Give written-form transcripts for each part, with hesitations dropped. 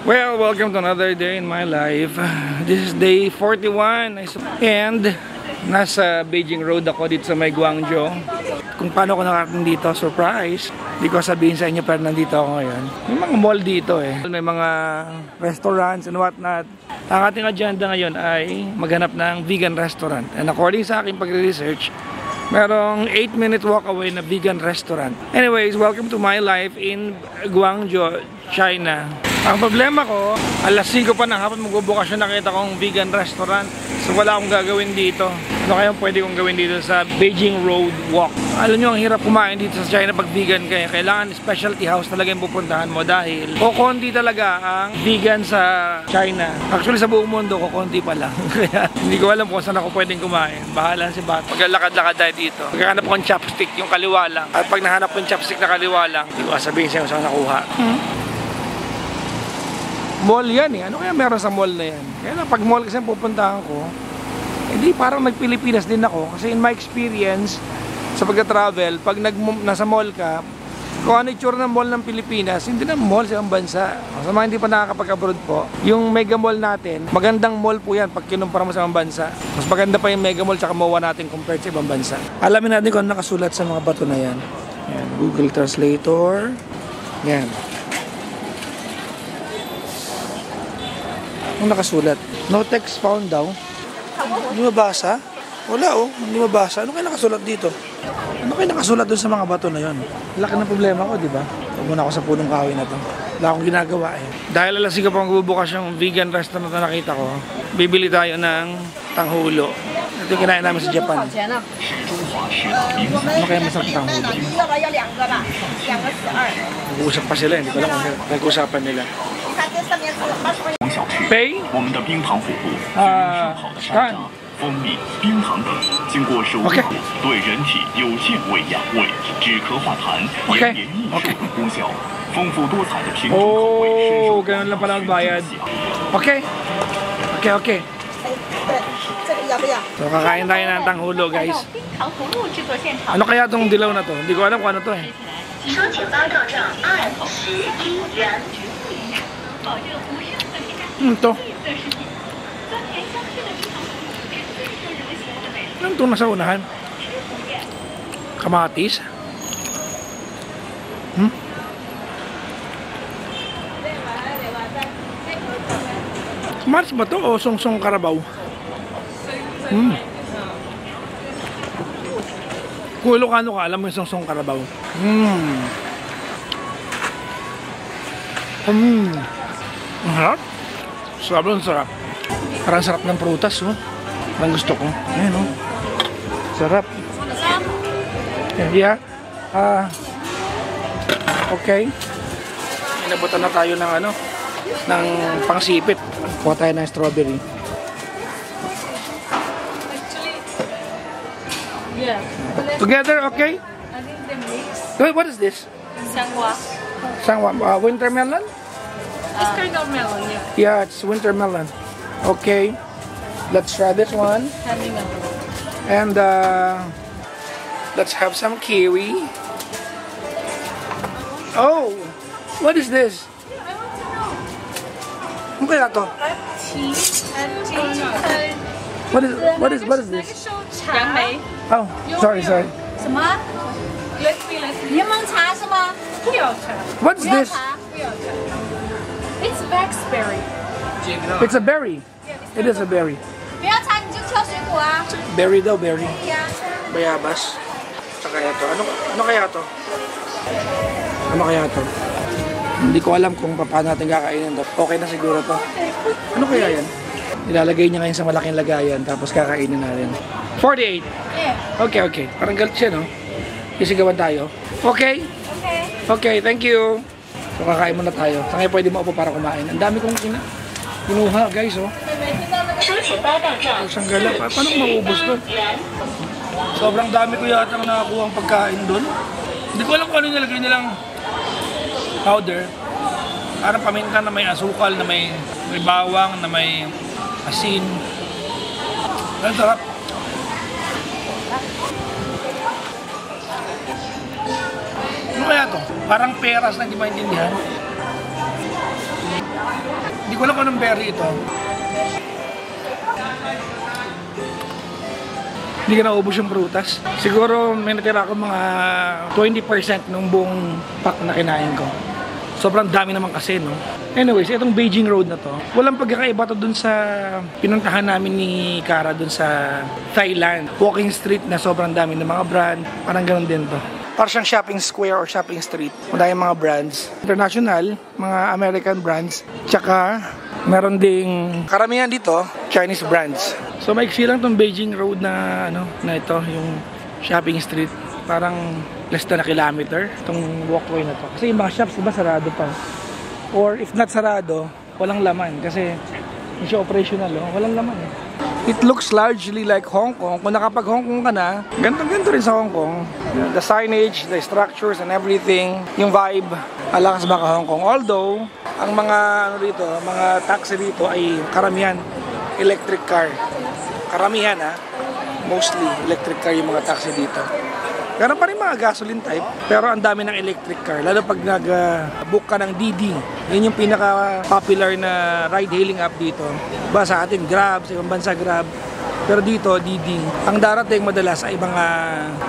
Well, welcome to another day in my life. This is day 41 and nasa Beijing Road ako dito sa may Guangzhou. Kung paano ako nakarating dito, surprise. Hindi ko sabihin sa inyo pero nandito ako ngayon. May mga mall dito May mga restaurants and whatnot. Ang ating agenda ngayon ay maghanap ng vegan restaurant. And according sa aking pagre-research, merong 8-minute walk away na vegan restaurant. Anyways, welcome to my life in Guangzhou, China. Ang problema ko, alas 5 pa ng hapon magbubukas yung nakita kong vegan restaurant. So wala akong gagawin dito. Ano kaya pwede kong gawin dito sa Beijing Road Walk? Alam nyo, ang hirap kumain dito sa China pag vegan kaya. Kailangan specialty house talaga yung pupuntahan mo dahil kukunti talaga ang vegan sa China. Actually sa buong mundo, kukunti pa lang. Kaya hindi ko alam kung saan ako pwedeng kumain. Bahala si Bat. Paglalakad-lakad tayo dito. Pagkahanap ko ng chopstick, yung kaliwa lang. At pag nahanap ko yung chopstick na kaliwa lang, hindi ko sabihin sa'yo saan nakuha. Mall yan Ano kaya meron sa mall na yan? Kaya na pag mall kasi pupuntahan ko, hindi parang nag-Pilipinas din ako. Kasi in my experience, sa pagka-travel, pag nasa mall ka, kung ano itsura ng mall ng Pilipinas, hindi na mall sa ibang bansa. Sa mga hindi pa nakakapag-abroad po, yung mega mall natin, magandang mall po yan pag kinumpara mo sa ibang bansa. Mas maganda pa yung mega mall tsaka MOA natin compared sa ibang bansa. Alamin natin kung ano nakasulat sa mga bato na yan. Yan, Google Translator. Yan. Ang nakasulat. No text found daw. Hindi mabasa? Wala hindi mabasa. Ano kaya nakasulat dito? Ano kaya nakasulat doon sa mga bato na yon? Laki ng problema ko, di ba? Huwag muna ako sa punong kahoy na to. Wala akong ginagawa Dahil alas 5 pa magbubukas yung vegan restaurant na nakita ko, bibili tayo ng tanghulo. Ito yung kinain namin sa Japan. Ano kaya masarap tanghulo? Nag-uusap pa sila, hindi ko alam kung nag-uusapan nila. Pay? 我们的冰糖火锅用上好的山楂、蜂蜜、冰糖等，经过手工对人体有健胃养胃、止咳化痰、延年益寿等功效。丰富多彩的品种口味深受ganun lang pala magbayad. Okay. So kakain tayo ng tanghulo, guys. Ano kaya tong dilaw na to? Hindi ko alam kung ano to Ito. Ano ito nasa unahan? Kamatis? Kamatis ba ito o song-song karabaw? Kung Ilocano ka, alam mo yung song-song karabaw. Ang harap. Sobrang sarap. Parang sarap ng prutas, Parang gusto ko. Ayan, Sarap. Yeah. Okay. Inabutan na tayo ng ng pangsipit. Kuha tayo ng strawberry. Yeah. Together, okay? I think they mix. Wait, what is this? Sangwa. Sangwa. Winter melon? It's kind of melon, yeah. Yeah, it's winter melon. Okay. Let's try this one. Honey melon. And let's have some kiwi. Oh, what is this? Ano kaya to? What is this? 杨梅。 Oh, sorry. 什么？柠檬茶是吗？不要茶。 What's this? 不要茶。It's raspberry. It's a berry. It is a berry. 不要茶你就挑水果啊。 Berry daw, berry. 对呀。 Bayabas. Saka ito. Ano kaya to? Ano kaya to? Hindi ko alam kung paano natin kakainin to. Okay na siguro to. Ano kaya yan? Ilalagay niya ngayon sa malaking lagayan tapos kakainin natin. 48. Yeah. Okay. Parang galit siya, no? Isigawan tayo. Okay, thank you. So kakain muna tayo. Saan kayo pwede maupo para kumain? Ang dami kong kinuha, guys, Isang gala. Paano kung maubos to? Sobrang dami ko yata nakakuha ang pagkain doon. Hindi ko alam kung ano nilagay nilang powder. Parang paminta na may asukal, na may bawang, na may asin. Ang sarap. Ano kaya to? Parang peras na hindi maintindihan. Hindi ko alam kung anong berry ito. Hindi ka naubos yung prutas. Siguro may natira ako mga 20% ng buong pack na kinain ko. Sobrang dami naman kasi, no? Anyways, itong Beijing Road na to, walang pagkakaiba to dun sa pinuntahan namin ni Cara dun sa Thailand. Walking street na sobrang dami ng mga brand. Parang ganun din to. Parang siyang shopping square or shopping street. Madaming mga brands. International, mga American brands. Tsaka, meron ding karamihan dito, Chinese brands. So, maiksi lang tong Beijing Road na, na ito, yung shopping street. Parang less than a kilometer, itong walkway na to. Kasi yung mga shops, diba, sarado pa. Or if not sarado, walang laman. Kasi, hindi siya operational, walang laman. It looks largely like Hong Kong. Kung nakapag Hong Kong ka na, ganito rin sa Hong Kong. The signage, the structures and everything, yung vibe, alakas baka Hong Kong. Although, ang mga dito, mga taxi dito ay karamihan electric car. Karamihan mostly electric car yung mga taxi dito. Meron pa rin mga gasoline type, pero ang dami ng electric car. Lalo pag nag-book ka ng Didi. Yun yung pinaka-popular na ride-hailing app dito. Ba sa atin, Grab, sa ibang bansa Grab. Pero dito, Didi. Ang darating madalas ay mga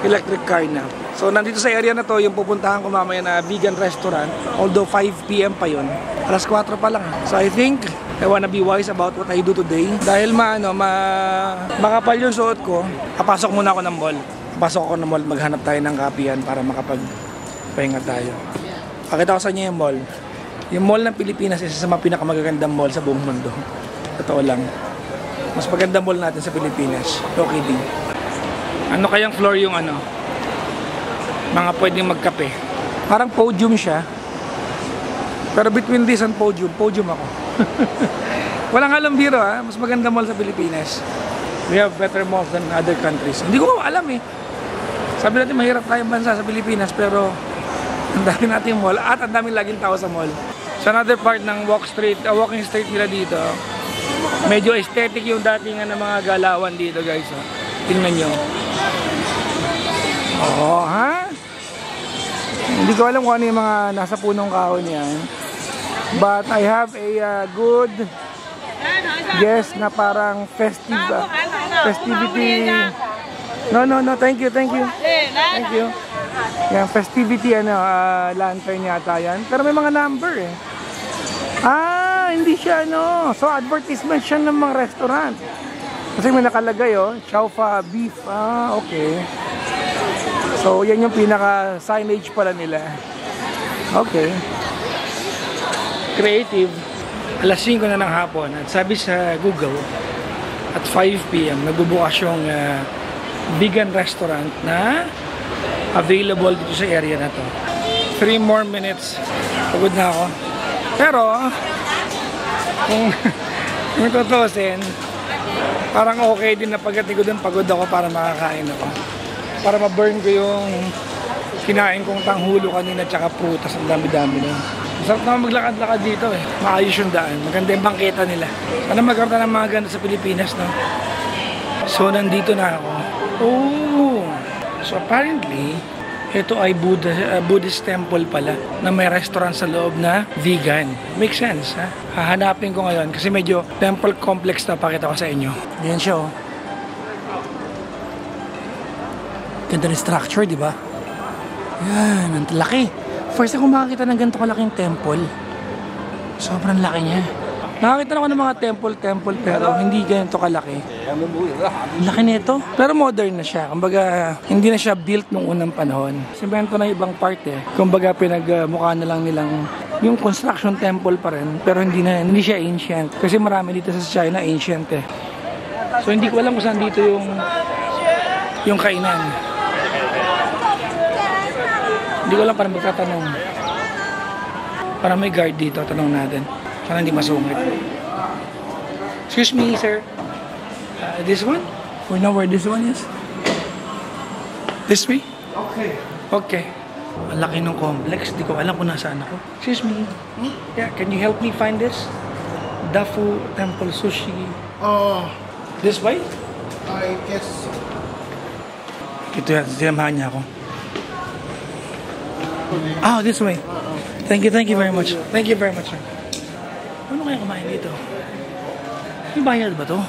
electric car na. So nandito sa area na to, yung pupuntahan ko mamaya na vegan restaurant. Although 5 PM pa yun. Alas 4 pa lang. So I think I wanna be wise about what I do today. Dahil makapal yung suot ko, papasok muna ako ng mall. Pasok ako ng mall, maghanap tayo ng kapihan para makapagpahinga tayo. Pakita ko sa inyo yung mall. Yung mall ng Pilipinas isa sa mga pinakamagagandang mall sa buong mundo. Totoo lang. Mas magandang mall natin sa Pilipinas. No kidding. Ano kayang floor yung mga pwedeng magkape? Parang podium siya. Pero between this and podium ako. Walang alam biro Mas magandang mall sa Pilipinas. We have better malls than other countries. Hindi ko alam Sabi natin mahirap tayong bansa sa Pilipinas pero ang dami natin mall at ang daming laging tao sa mall. Sa another part ng walking street nila dito, medyo aesthetic yung datingan ng mga galawan dito guys. Tingnan nyo. Hindi ko alam kung ano yung mga nasa punong kahoy niyan. But I have a good guess na parang festivity. No, thank you. Thank you. Yan, festivity lantern yata yan. Pero may mga number hindi siya So advertisement siya ng mga restaurant. Kasi may nakalagay Chow Fa Beef. Okay. So yan yung pinaka signage pala nila. Okay. Creative. Alas 5 na ng hapon at sabi sa Google at 5 PM nagbubukas yung vegan restaurant na available dito sa area na to. 3 more minutes. Pagod na ako. Pero kung tutusin, parang okay din na pagdating ko dun, pagod ako para makakain ako. Para ma-burn ko yung kinain kong tanghulo kanina tsaka prutas. Ang dami-dami nun. Masarap naman maglakad-lakad dito Maayos yung daan. Maganda yung bangketa nila. Sana magkaroon ng mga ganito sa Pilipinas, no? So, nandito na ako. So apparently, ito ay Buddhist temple pala na may restaurant sa loob na vegan. Makes sense, Hahanapin ko ngayon kasi medyo temple complex na pakita ko sa inyo. Yan siya, Ganda ng structure, di ba? Yan, ang laki. First ako makakita ng ganito kalaking temple. Sobrang laki niya. Nakakita ako ng mga temple pero hindi ganito kalaki. Laki nito. Pero modern na siya. Kumbaga, hindi na siya built nung unang panahon. Simento na ibang part Kumbaga, pinagmukha na lang nilang yung construction temple pa rin. Pero hindi siya ancient. Kasi marami dito sa China ancient So, hindi ko alam kung saan dito yung kainan. Hindi ko alam, parang magtatanong. Parang may guard dito, tanong natin. Sana hindi masungit. Excuse me, sir. This one? We know where this one is? This way? Okay. Ang laki ng complex. Di ko alam kung nasaan ako. Excuse me. Yeah, can you help me find this? Dafu Temple Sushi. This way? I guess so. Ito yan. Sinamahan niya ako. This way. Thank you very much. Thank you very much, sir. Ano kaya kumain dito? May bayad ba to?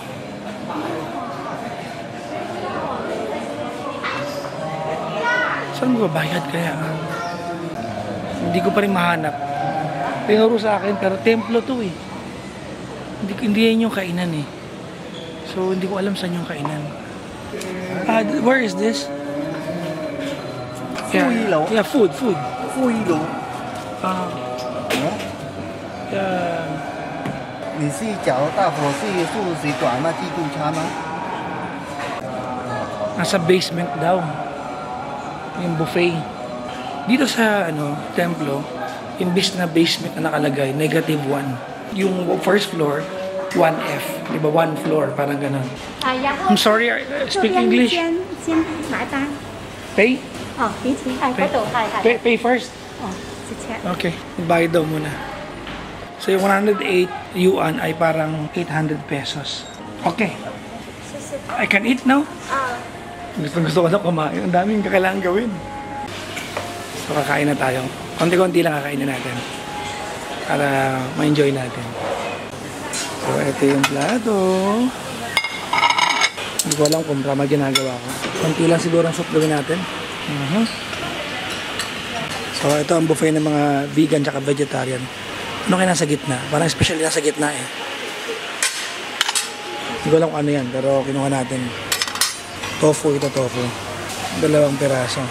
Saan magbabayad kaya? Hindi ko pa rin mahanap. Tinuro sa akin pero templo to eh. Hindi yan yung kainan eh. So hindi ko alam saan yung kainan. Where is this? Yeah, yeah, food. 负一楼。Yeah. 你是假如大伙是素食馆那自助餐吗？ Nasa basement daw. Yung buffet. Dito sa templo, imbis na basement na nakalagay, -1. Yung first floor, 1F. Diba? 1 floor, parang ganun. I'm sorry, speak English. 先买单。 Pay? 哦，彼此係嗰度係係。 Pay first? 哦，直接。 Okay, bayad daw muna. So yung 108 yuan ay parang 800 pesos. Okay. I can eat now? Gusto ko na kumain. Ang daming kailangan gawin. So kakain na tayo. Konti-konti lang kakainin natin. Para ma-enjoy natin. So ito yung plato. Hindi ko alam kung tama ginagawa ko. Konti lang siguro ang soup gawin natin. So ito ang buffet ng mga vegan at vegetarian. Ano kaya nasa gitna? Parang especially nasa gitna eh. Hindi ko alam kung ano yan, pero kinuha natin. Tofu, ito tofu. 2 piraso.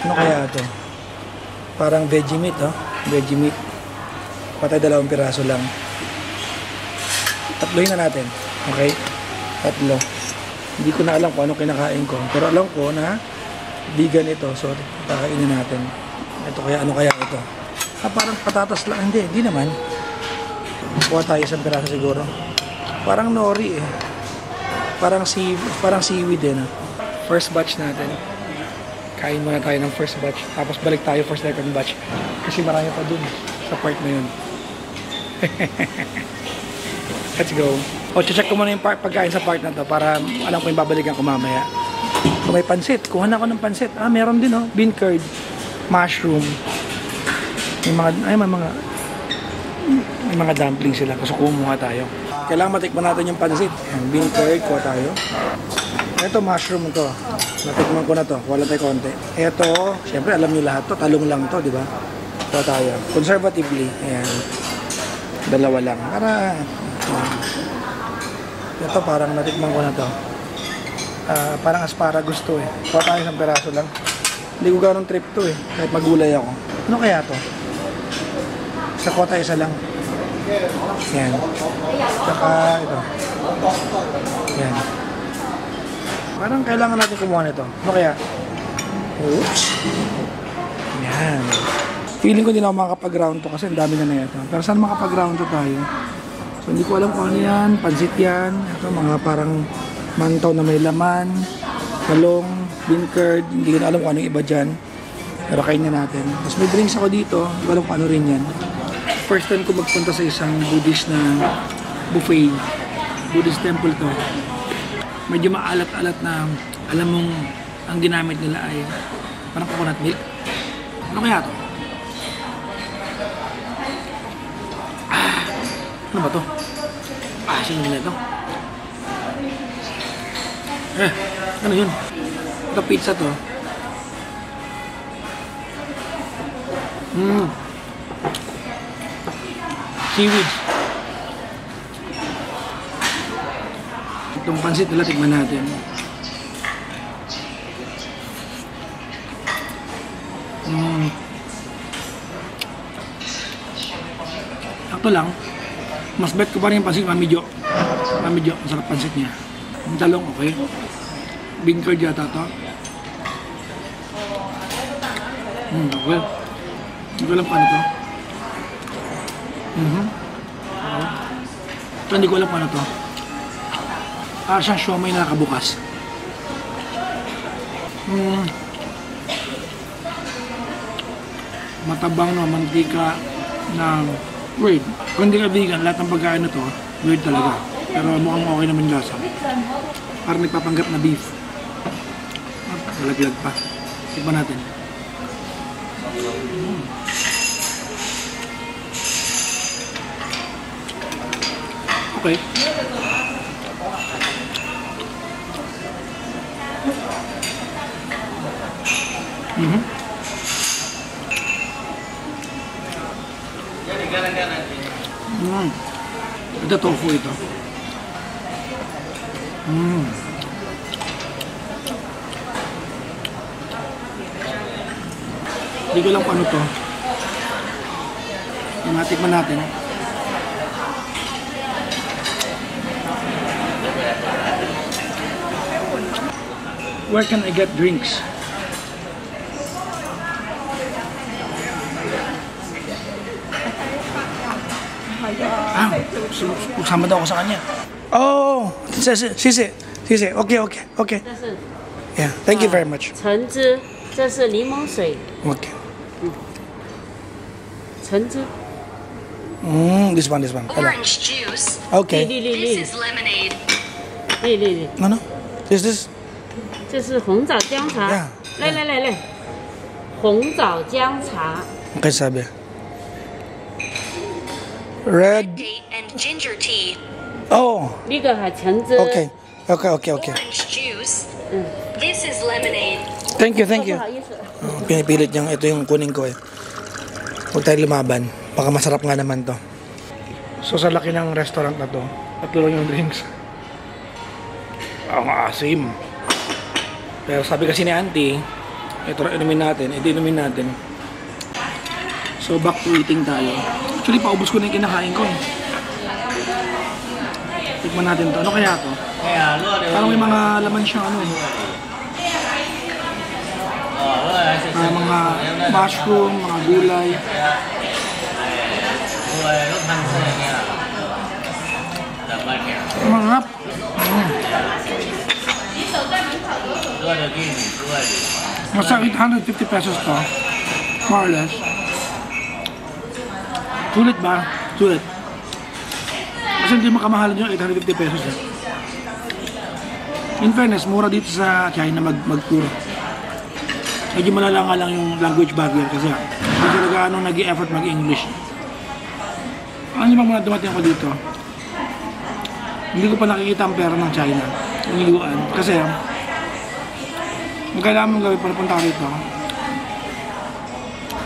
Ano kaya ito? Parang veggie meat, oh. Veggie meat. Patay 2 piraso lang. Tatlohin na natin. Okay? Tatlo. Hindi ko na alam kung ano kinakain ko. Pero alam ko na vegan ito. So, kakainin natin. Ito kaya, ano kaya ito? Parang patatas lang. Hindi naman. Kuha tayo 1 piraso siguro. Parang nori eh. Parang seaweed eh. No? First batch natin. Kain muna tayo ng first batch. Tapos balik tayo for second batch. Kasi marami pa dun sa part na yun. Let's go. O, check ko muna yung pagkain sa part na to para alam ko yung babalikan ko mamaya. Kung may pansit, kuha na ako ng pansit. Meron din oh. Bean curd, mushroom. May mga dumplings sila. So kumuha tayo. Kailangan matikman natin yung pansit. Bean curd, kuha tayo. Ito, mushroom to. Natikman ko na to. Wala tayo konti. Ito, syempre alam niyo lahat to. Talong lang to, di ba? Kuha tayo. Conservatively. Ayan. 2 lang. Para... ito, parang natikman ko na to. Parang asparagus to eh. Kuha tayo 1 piraso lang. Hindi ko gano'ng trip to eh. Kahit magulay ako. Ano kaya to? Sa kuha tayo 1 lang. Yan. Saka ito. Yan. Parang kailangan natin kumuha nito. Ano kaya? Oops. Yan. Feeling ko hindi na ako makakapag-round to kasi ang dami na ito. Pero saan makapag-round to tayo? So hindi ko alam kung ano yan. Pansit yan. Ito mga parang mantaw na may laman. Talong. Bean curd. Hindi ko na alam kung ano yung iba dyan. Pero kainin natin. Tapos may drinks ako dito. Hindi ko alam kung ano rin yan. First time ko magpunta sa isang Buddhist na buffet. Buddhist temple to. Medyo maalat-alat na alam mong ang ginamit nila ay parang coconut milk. Ano kaya to? Ano ba to? Sino nila ito? Ano yun? Ito pizza to. Seaweed. Itong pansit nila, tignan natin. Ito lang. Mas bet ko pa rin yung pansit Mami Jo. Mami Jo, ang sarap pansit niya. Yung talong, okay. Bean curd yata to. Okay. Hindi ko alam paano to. Ito hindi ko alam paano to. Siyang siomay na nakabukas. Matabang no, mantika na weird. Kung hindi ka vegan, lahat ng pagkain na to, weird talaga. Pero mukhang okay naman yung lasa. Parang nagpapanggap na beef. Malaglag pa. Tignan natin. Okay. Ito tofu ito. Hindi ko lang kung ano to. Matikman natin. Where can I get drinks? Sama daw ako sa kanya. Oh, sisi. Okay. Yeah, thank you very much. 橙汁，这是柠檬水， Okay. 橙汁。 This one. Orange juice. Okay. This is lemonade. 丽， Ano? This? 这是红枣姜茶。 Yeah. 来，红枣姜茶。 Okay, sabi. Red. Date and ginger tea. Oh, 那个还橙汁。 okay. Orange juice. This is lemonade. Thank you. 不好意思。 Pinipilit niyang ito yung kunin ko eh. Huwag tayo lumaban. Baka masarap nga naman to. So sa laki ng restaurant na to, tatlo lang yung drinks. Ang asim. Pero sabi kasi ni auntie, ito na inumin natin. So back to eating tayo. Actually paubos ko na yung kinakain ko eh. Tikman natin to. Ano kaya to? Parang may mga laman siyang ano eh. Mga mushroom, mga gulay. Manap. Nasa 850 pesos to. More or less. Sulit ba? Sulit. Kasi hindi makamahalan yung 850 pesos eh. In fairness, mura dito sa China mag-tour. Medyo malala nga lang yung language barrier kasi hindi talaga nag-i-effort mag-English. Ano yung mga dumating ako dito? Hindi ko pa nakikita ang pera ng China. Yung yuan. Kasi ang kailangan mong gawin para punta ka dito,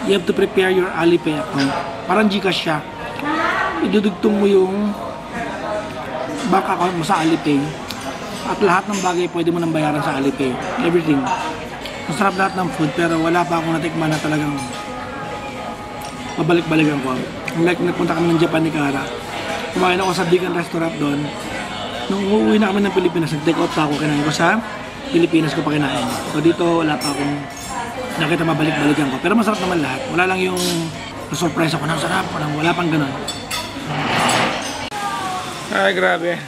you have to prepare your Alipay account. Parang Gcash siya. Idudugtong mo yung bank account mo sa Alipay. At lahat ng bagay pwede mo nang bayaran sa Alipay. Everything. Masarap lahat ng food pero wala pa akong natikman na talagang babalik-balikan ko. Like nagpunta kami ng Japan ni Kara. Kumain ako sa vegan restaurant doon. Nung uuwi na kami ng Pilipinas, nag-take out pa ako, kinain ko sa Pilipinas ko pa kinain. So dito wala pa akong nakita mabalik-balikan ko. Pero masarap naman lahat. Wala lang yung na-surprise ako ng sarap. Wala pang ganun. Ay, grabe.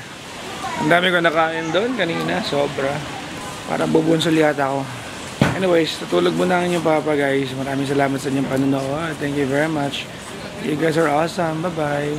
Ang dami ko nakain doon kanina. Sobra. Parang bubunsol yata ako. Anyways, tutulog muna ang inyong papa guys. Maraming salamat sa inyong panonood. Thank you very much. You guys are awesome. Bye-bye.